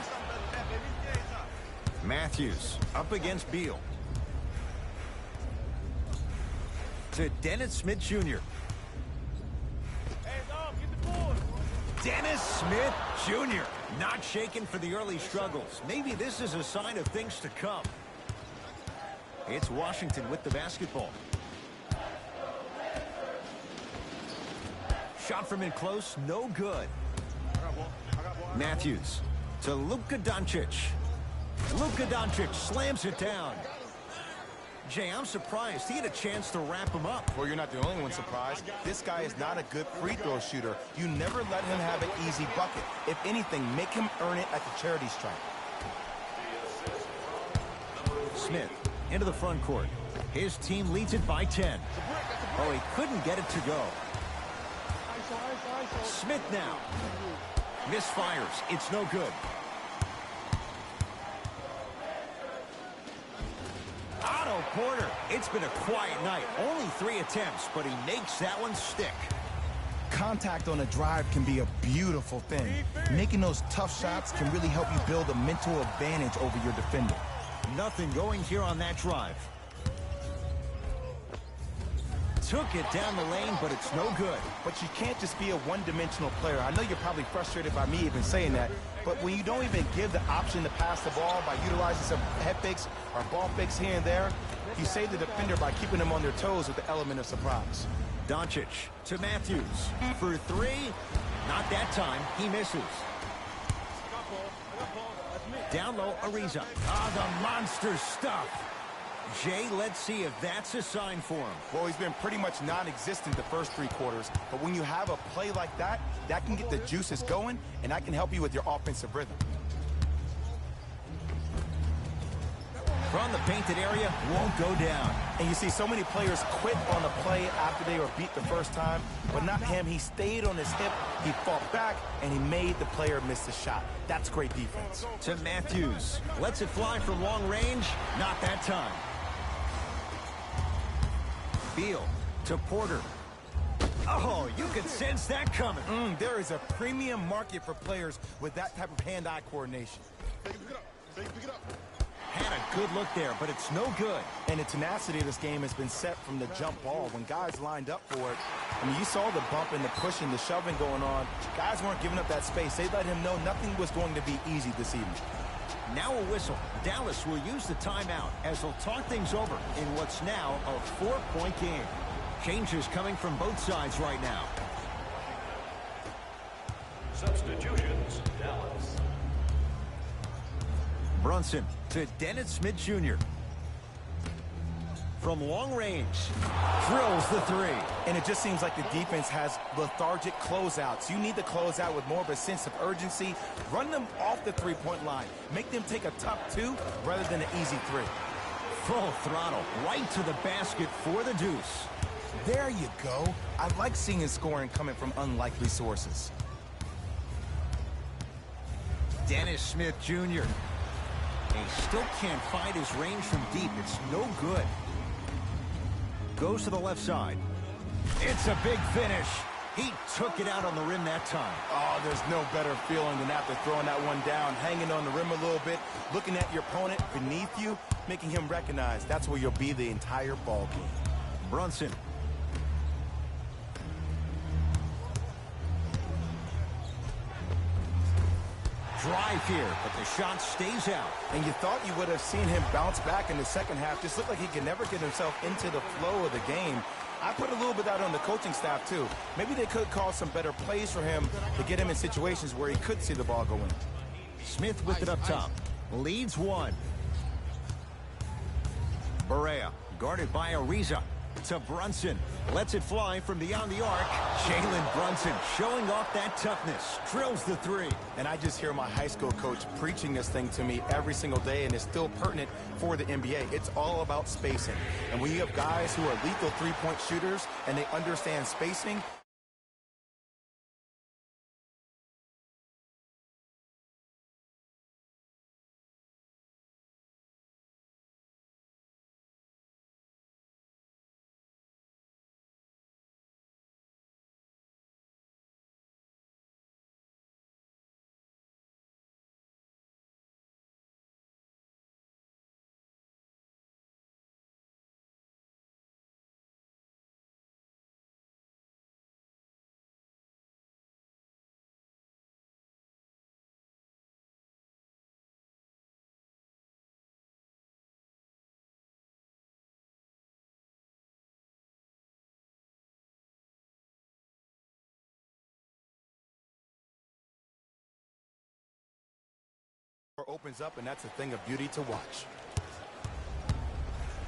Matthews up against Beal. To Dennis Smith Jr. Dennis Smith Jr. Not shaken for the early struggles. Maybe this is a sign of things to come. It's Washington with the basketball. Shot from in close, no good. Matthews to Luka Doncic. Luka Doncic slams it down. Jay, I'm surprised. He had a chance to wrap him up. Well, you're not the only one surprised. This guy is not a good free throw shooter. You never let him have an easy bucket. If anything, make him earn it at the charity stripe. Smith into the front court. His team leads it by 10. Oh, he couldn't get it to go. Smith now. Misfires. It's no good. Otto Porter. It's been a quiet night. Only 3 attempts, but he makes that one stick. Contact on a drive can be a beautiful thing. Making those tough shots can really help you build a mental advantage over your defender. Nothing going here on that drive. Took it down the lane, but it's no good. But you can't just be a one-dimensional player. I know you're probably frustrated by me even saying that, but when you don't even give the option to pass the ball by utilizing some head fakes or ball fakes here and there, you save the defender by keeping them on their toes with the element of surprise. Doncic to Matthews for 3. Not that time. He misses. Down low, Ariza. The monster stuff. Jay, let's see if that's a sign for him. Well, he's been pretty much non-existent the first 3 quarters, but when you have a play like that, that can get the juices going, and that can help you with your offensive rhythm. From the painted area, won't go down. And you see so many players quit on a play after they were beat the first time, but not him. He stayed on his hip, he fought back, and he made the player miss the shot. That's great defense. To Matthews. Lets it fly from long range. Not that time. Beal to Porter. Oh, you can sense that coming. There is a premium market for players with that type of hand-eye coordination. Had a good look there, but it's no good. And the tenacity of this game has been set from the jump ball. When guys lined up for it, I mean, you saw the bumping, the pushing, the shoving going on. Guys weren't giving up that space. They let him know nothing was going to be easy this evening. Now a whistle. Dallas will use the timeout as they'll talk things over in what's now a 4-point game. Changes coming from both sides right now. Substitutions, Dallas. Brunson to Dennis Smith Jr. From long range, drills the 3. And it just seems like the defense has lethargic closeouts. You need to close out with more of a sense of urgency. Run them off the 3-point line. Make them take a tough 2 rather than an easy 3. Full throttle, right to the basket for the deuce. There you go. I like seeing his scoring coming from unlikely sources. Dennis Smith Jr. He still can't find his range from deep. It's no good. Goes to the left side. It's a big finish. He took it out on the rim that time. Oh, there's no better feeling than after throwing that one down, hanging on the rim a little bit, looking at your opponent beneath you, making him recognize that's where you'll be the entire ball game. Brunson. Drive here, but the shot stays out. And you thought you would have seen him bounce back in the second half. Just looked like he could never get himself into the flow of the game. I put a little bit out on the coaching staff, too. Maybe they could call some better plays for him to get him in situations where he could see the ball go in. Smith with it up top. Leads 1. Barea guarded by Ariza. To Brunson. Lets it fly from beyond the arc. Jalen Brunson showing off that toughness. Drills the 3. And I just hear my high school coach preaching this thing to me every single day, and it's still pertinent for the NBA. It's all about spacing. And when you have guys who are lethal 3-point shooters and they understand spacing, opens up, and that's a thing of beauty to watch.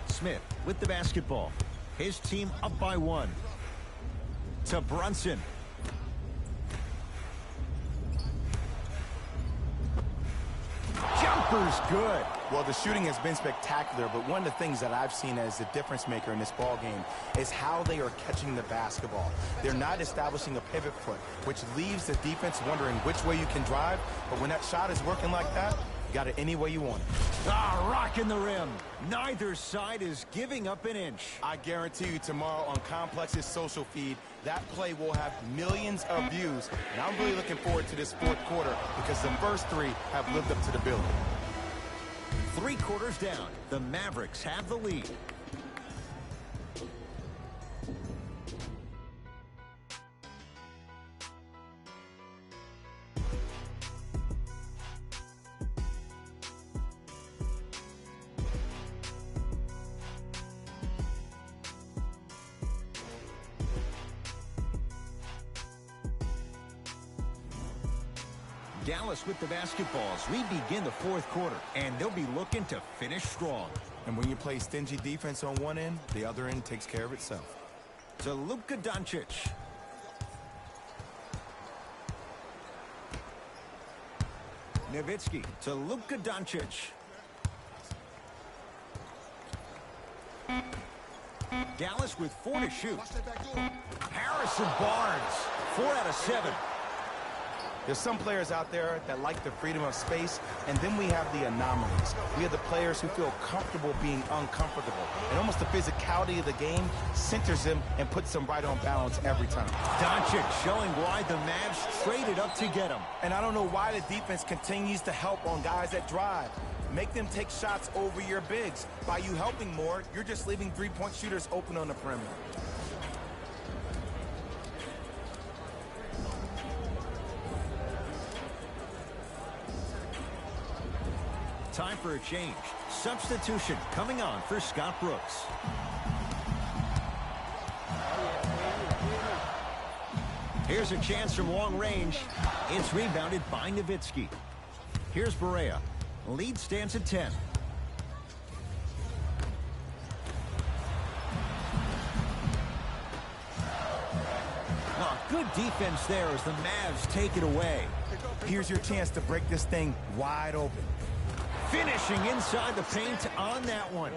Smith with the basketball. His team up by 1. To Brunson. Jumper's good. Well, the shooting has been spectacular, but one of the things that I've seen as the difference maker in this ball game is how they are catching the basketball. They're not establishing a pivot foot, which leaves the defense wondering which way you can drive, but when that shot is working like that, you got it any way you want it. Ah, rocking the rim. Neither side is giving up an inch. I guarantee you tomorrow on Complex's social feed, that play will have millions of views, and I'm really looking forward to this fourth quarter because the first 3 have lived up to the billing. 3 quarters down. The Mavericks have the lead. Dallas with the basketball as we begin the fourth quarter, and they'll be looking to finish strong. And when you play stingy defense on one end, the other end takes care of itself. To Luka Doncic. Nowitzki to Luka Doncic. Dallas with 4 to shoot. Harrison Barnes, 4 out of 7. There's some players out there that like the freedom of space, and then we have the anomalies. We have the players who feel comfortable being uncomfortable. And almost the physicality of the game centers them and puts them right on balance every time. Doncic showing why the Mavs traded up to get him. And I don't know why the defense continues to help on guys that drive. Make them take shots over your bigs. By you helping more, you're just leaving three-point shooters open on the perimeter. Time for a change. Substitution coming on for Scott Brooks. Here's a chance from long range. It's rebounded by Nowitzki. Here's Barea. Lead stands at 10. Oh, good defense there as the Mavs take it away. Here's your chance to break this thing wide open. Finishing inside the paint on that one.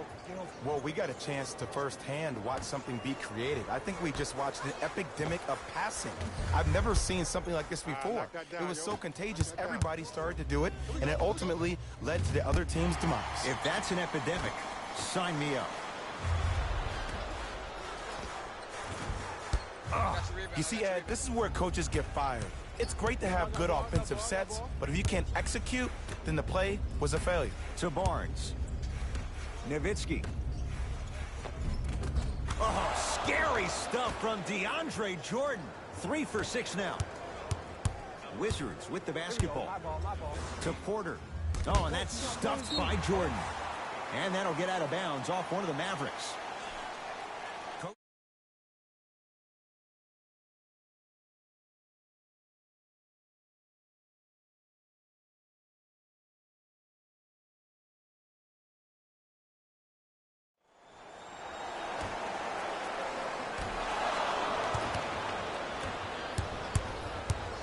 Well, we got a chance to firsthand watch something be created. I think we just watched an epidemic of passing. I've never seen something like this before. It was so contagious, everybody started to do it, and it ultimately led to the other team's demise. If that's an epidemic, sign me up. You see, Ed, this is where coaches get fired. It's great to have good offensive sets, but if you can't execute, then the play was a failure. To Barnes. Nowitzki. Oh, scary stuff from DeAndre Jordan. 3 for 6 now. Wizards with the basketball. To Porter. Oh, and that's stuffed by Jordan. And that'll get out of bounds off one of the Mavericks.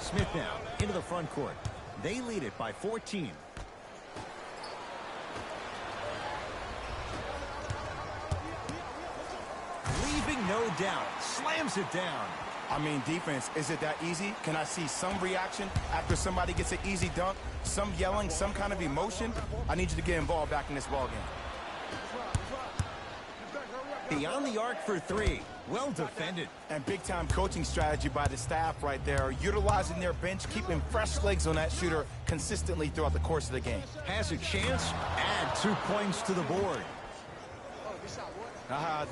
Smith now into the front court. They lead it by 14. Leaving no doubt. Slams it down. I mean, defense, is it that easy? Can I see some reaction after somebody gets an easy dunk? Some yelling, some kind of emotion? I need you to get involved back in this ballgame. Beyond the arc for 3. Well defended. And big-time coaching strategy by the staff right there, utilizing their bench, keeping fresh legs on that shooter consistently throughout the course of the game. Has a chance. Add 2 points to the board.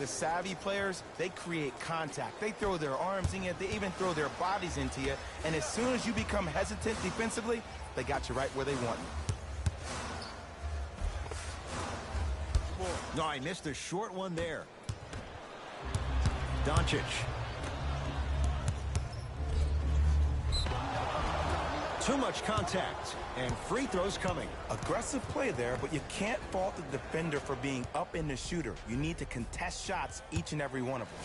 The savvy players, they create contact. They throw their arms in you. They even throw their bodies into you. And as soon as you become hesitant defensively, they got you right where they want you. No, I missed a short one there. Doncic. Too much contact, and free throws coming. Aggressive play there, but you can't fault the defender for being up in the shooter. You need to contest shots, each and every one of them.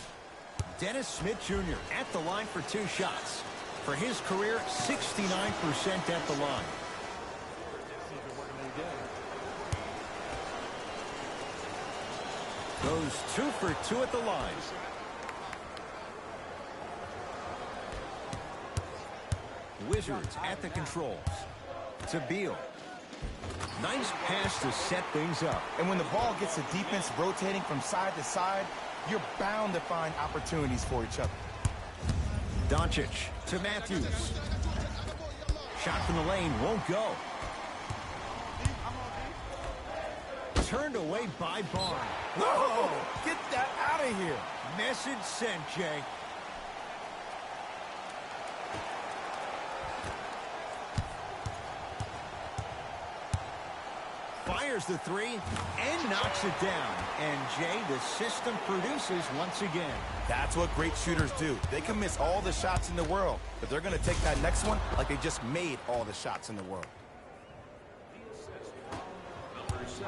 Dennis Smith Jr. at the line for 2 shots. For his career, 69% at the line. Goes 2 for 2 at the line. Wizards at the controls. To Beal. Nice pass to set things up. And when the ball gets the defense rotating from side to side, you're bound to find opportunities for each other. Doncic to Matthews. Shot from the lane won't go. Turned away by Barnes. Whoa! Get that out of here. Message sent, Jay. Fires the 3 and knocks it down. And, Jay, the system produces once again. That's what great shooters do. They can miss all the shots in the world, but they're going to take that next one like they just made all the shots in the world.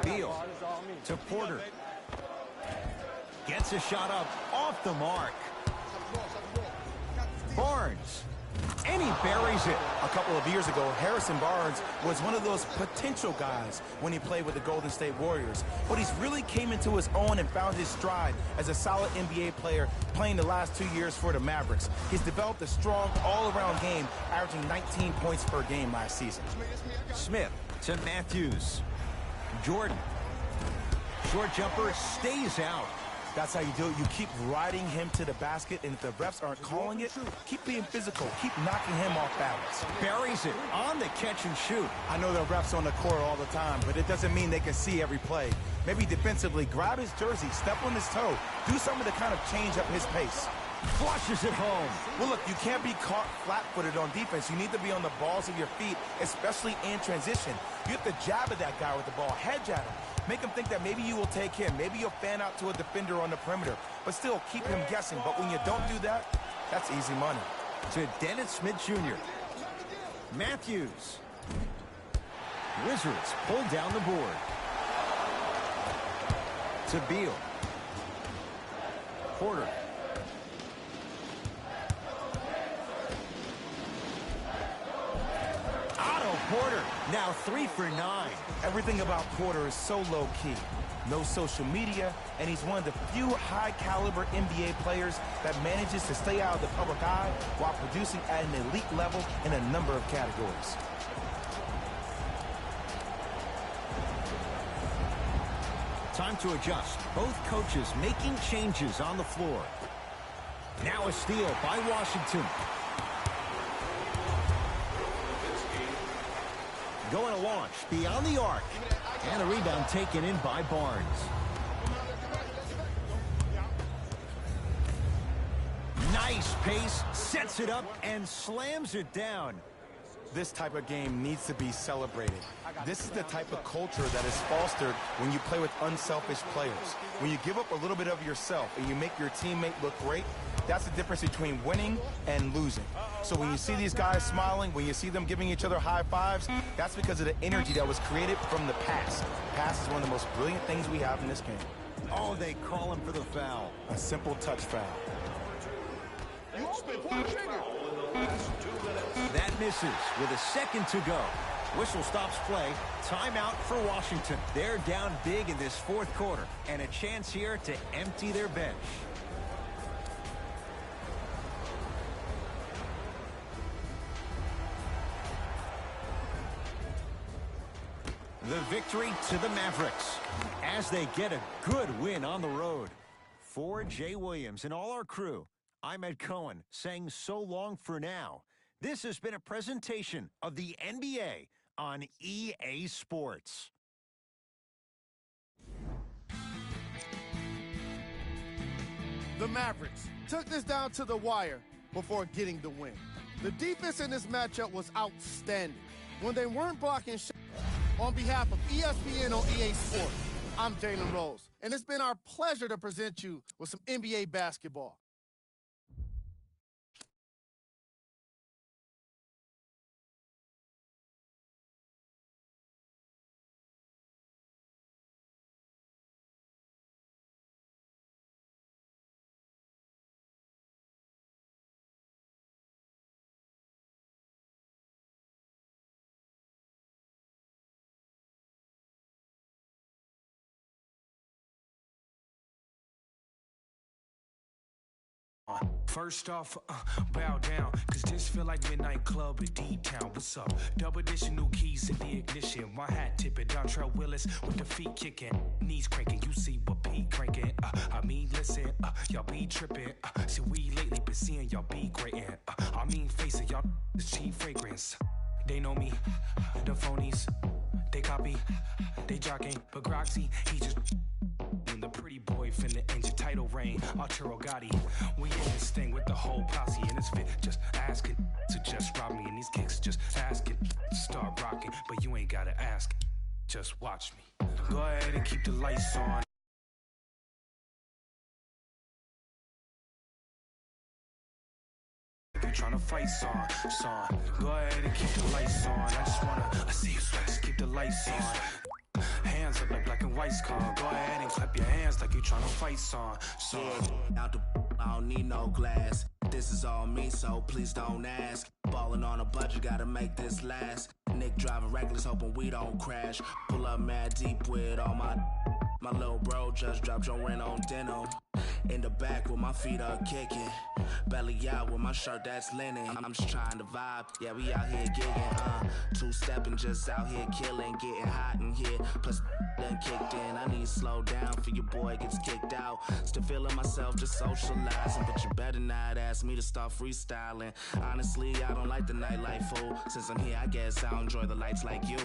Beal to Porter. Gets a shot up off the mark. Barnes. And he buries it. A couple of years ago, Harrison Barnes was one of those potential guys when he played with the Golden State Warriors. But he's really came into his own and found his stride as a solid NBA player playing the last 2 years for the Mavericks. He's developed a strong all-around game, averaging 19 points per game last season. Smith to Matthews. Jordan. Short jumper stays out. That's how you do it. You keep riding him to the basket, and if the refs aren't calling it, keep being physical. Keep knocking him off balance. Buries it on the catch and shoot. I know the refs on the court all the time, but it doesn't mean they can see every play. Maybe defensively, grab his jersey, step on his toe, do something to kind of change up his pace. Flushes it home. Well, look, you can't be caught flat-footed on defense. You need to be on the balls of your feet, especially in transition. You have to jab at that guy with the ball, hedge at him. Make him think that maybe you will take him. Maybe you'll fan out to a defender on the perimeter. But still, keep him guessing. But when you don't do that, that's easy money. To Dennis Smith Jr. Matthews. Wizards pull down the board. To Beal. Porter. Porter, now 3 for 9. Everything about Porter is so low-key. No social media, and he's one of the few high-caliber NBA players that manages to stay out of the public eye while producing at an elite level in a number of categories. Time to adjust. Both coaches making changes on the floor. Now a steal by Washington. Going to launch beyond the arc. And a rebound taken in by Barnes. Nice pace, sets it up, and slams it down. This type of game needs to be celebrated. This is the type of culture that is fostered when you play with unselfish players. When you give up a little bit of yourself and you make your teammate look great, that's the difference between winning and losing. So when you see these guys smiling, when you see them giving each other high fives, that's because of the energy that was created from the pass. Pass is one of the most brilliant things we have in this game. Oh, they call him for the foul. A simple touch foul. That misses with a second to go. Whistle stops play. Timeout for Washington. They're down big in this fourth quarter, and a chance here to empty their bench. The victory to the Mavericks as they get a good win on the road. For Jay Williams and all our crew, I'm Ed Cohen saying so long for now. This has been a presentation of the NBA on EA Sports. The Mavericks took this down to the wire before getting the win. The defense in this matchup was outstanding. When they weren't blocking shots. On behalf of ESPN on EA Sports, I'm Jalen Rose, and it's been our pleasure to present you with some NBA basketball. First off, bow down, cause this feel like midnight club in D-Town. What's up? Double edition, new keys in the ignition. My hat tipping, Dontrell Willis with the feet kicking. Knees cranking, you see what Pete cranking. I mean, listen, y'all be tripping. See, we lately been seeing y'all be grating. I mean, face it, y'all is cheap fragrance. They know me, the phonies. They copy, they jocking. But Groxy, he just... the pretty boy finna end your title reign. Arturo Gotti, we in this thing with the whole posse in this fit. Just asking to just rob me, and these kicks just asking to start rocking. But you ain't gotta ask, just watch me. Go ahead and keep the lights on. If you tryna fight, son, go ahead and keep the lights on. I just wanna see you sweat, just keep the lights on. Hands up like black and white's call. Go ahead and clap your hands like you tryna fight, son. Out the I don't need no glass. This is all me, so please don't ask. Ballin' on a budget, gotta make this last. Nick driving reckless, hoping we don't crash. Pull up mad deep with all my little bro just dropped your rent on denim. In the back with my feet up kicking. Belly out with my shirt that's linen. I'm just trying to vibe, yeah, we out here gigging. Two-stepping, just out here killing. Getting hot in here, plus done kicked in. I need to slow down for your boy gets kicked out. Still feeling myself, just socializing. But you better not ask me to start freestyling. Honestly, I don't like the nightlife, fool. Since I'm here, I guess I'll enjoy the lights like you.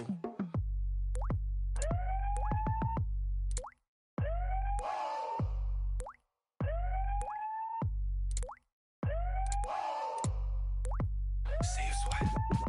See you sweat.